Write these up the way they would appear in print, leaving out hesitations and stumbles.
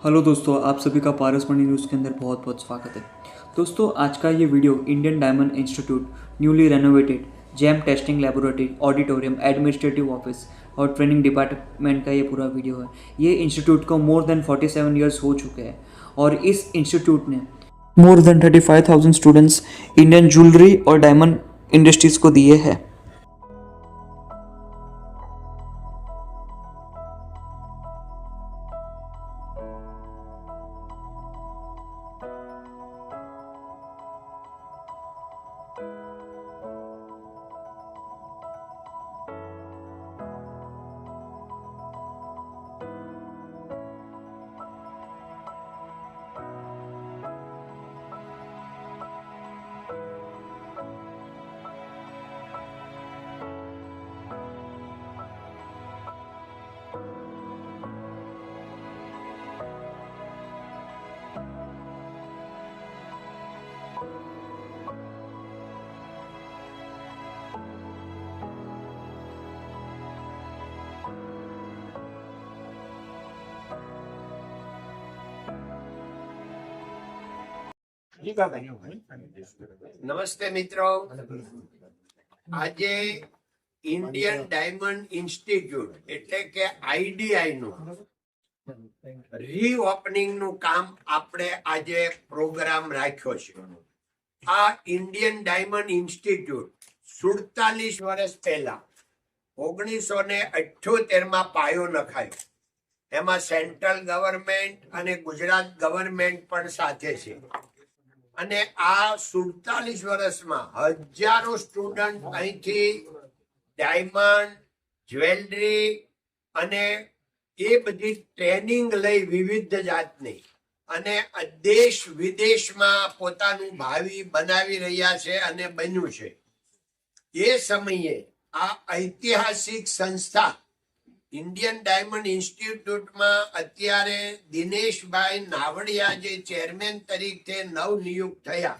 Hello दोस्तों, आप सभी का पारस मणि न्यूज़ के अंदर बहुत बहुत स्वागत है। दोस्तों, आज का ये video Indian diamond institute newly renovated jam testing laboratory auditorium administrative office और ट्रेनिंग डिपार्टमेंट का ये पूरा वीडियो है। ये इंस्टीट्यूट को मोर देन 47 ईयर्स हो चुके हैं और इस इंस्टीट्यूट ने more than 35,000 students Indian jewellery और डायमंड इंडस्ट्रीज़ को दिए हैं। નમસ્તે મિત્રો, આજે ઇન્ડિયન ડાયમંડ ઇન્સ્ટિટ્યૂટ એટલે કે આઈડીઆઈ નું રીઓપનિંગ નું કામ આપણે આજે પ્રોગ્રામ રાખ્યો છે। આ ઇન્ડિયન ડાયમંડ ઇન્સ્ટિટ્યૂટ 47 વર્ષ પહેલા 1978 માં પાયો નખાયો। એમાં સેન્ટ્રલ ગવર્મેન્ટ અને ગુજરાત ગવર્મેન્ટ પણ સાથે છે અને આ 47 વર્ષમાં હજારો સ્ટુડન્ટ અહીંથી ડાયમંડ જ્વેલરી અને એ બધી ટ્રેનિંગ લઈ વિવિધ જાતની અને દેશ વિદેશમાં પોતાનું ભાવિ બનાવી રહ્યા છે અને બન્યું છે। એ સમયે આ ઐતિહાસિક સંસ્થા ઇન્ડિયન ડાયમંડ ઇન્સ્ટિટ્યૂટમાં અત્યારે દિનેશભાઈ નાવડિયા જે ચેરમેન તરીકે નવનિયુક્ત થયા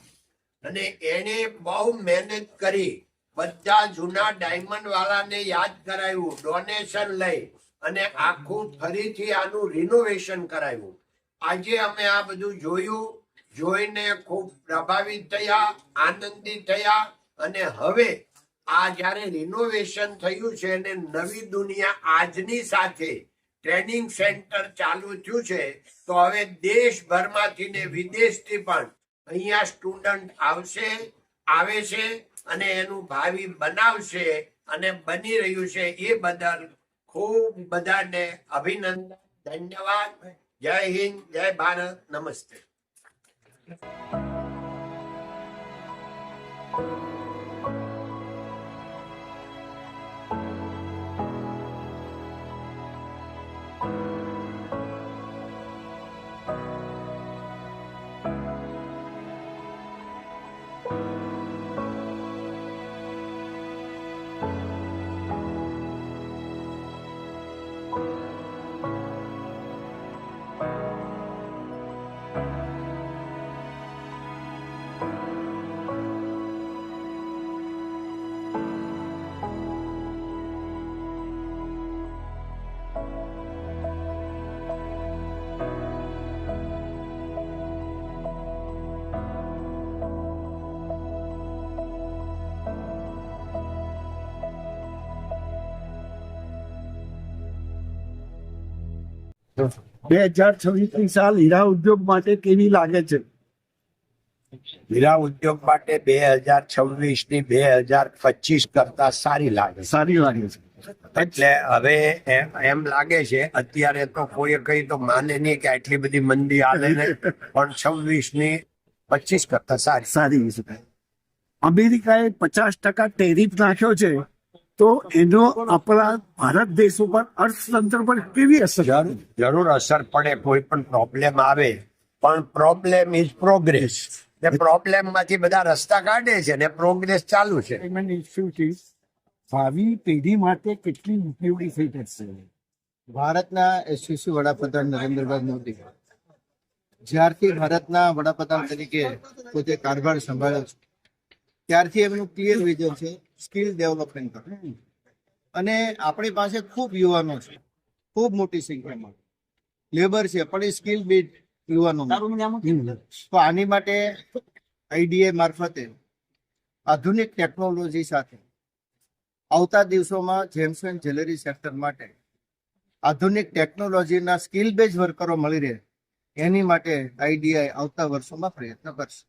અને એણે બહુ મહેનત કરી બધા જૂના ડાયમંડ વાળાને યાદ કરાવ્યું, ડોનેશન લઈ અને આખું ફરીથી આનું રિનોવેશન કરાવ્યું। આજે અમે આ બધું જોયું, જોઈને ખૂબ પ્રભાવિત થયા, આનંદિત થયા અને હવે આ જ્યારે રિનોવેશન થયું છે અને નવી દુનિયા આજની સાથે ટ્રેનિંગ સેન્ટર ચાલુ થયું છે તો હવે દેશભરમાંથી ને વિદેશથી પણ અહીંયા સ્ટુડન્ટ આવશે, આવે છે અને એનું ભાવિ બનાવશે અને બની રહ્યું છે। એ બદલ ખૂબ બધાને અભિનંદન, ધન્યવાદ। જય હિન્દ, જય ભારત, નમસ્તે। બે 2026 સાલ હીરા ઉદ્યોગ માટે કેવી લાગે છે? હીરા ઉદ્યોગ માટે 2026 ની 2025 કરતા સારી લાગે છે। સારી લાગે છે। એટલે હવે એમ લાગે છે, અત્યારે તો કોઈ કઈ તો માને નહીં કે આટલી બધી મંદી આવે ને, પણ 26 ની 25 કરતા સારી સારી છે। અમેરિકાએ 50% ટેરિફ નાખ્યો છે તો એનો આપણા ભારત દેશ ઉપર અર્થતંત્ર પર કેવી અસર? જરૂર અસર પડે। કોઈ પણ પ્રોબ્લેમ આવે પણ પ્રોબ્લેમ ઇઝ પ્રોગ્રેસ। પ્રોબ્લેમ માંથી બધા રસ્તા કાઢે છે ને પ્રોગ્રેસ ચાલુ છે। ભાવિ પેઢી માટે કેટલી ઉપયોગી થઈ શકશે? ભારતના યશસ્વી વડાપ્રધાન નરેન્દ્રભાઈ મોદી જ્યારથી ભારતના વડાપ્રધાન તરીકે પોતે કારભાર સંભાળ્યો છે ત્યારથી એમનું ક્લિયર વિઝન છે સ્કિલ ડેવલપમેન્ટ અને આપણી પાસે ખૂબ યુવાનો છે, ખૂબ મોટી સંખ્યામાં, લેબર છે પણ એ સ્કિલ બીટ યુવાનો. તો આની માટે આઈડીએ મારફતે આધુનિક ટેકનોલોજી સાથે આવતા દિવસોમાં જેમ્સ એન્ડ જ્વેલરી સેક્ટર માટે આધુનિક ટેકનોલોજીના સ્કિલ બેઝ વર્કરો મળી રહે એની માટે આઈડીઆઈ આવતા વર્ષોમાં પ્રયત્ન કરશે.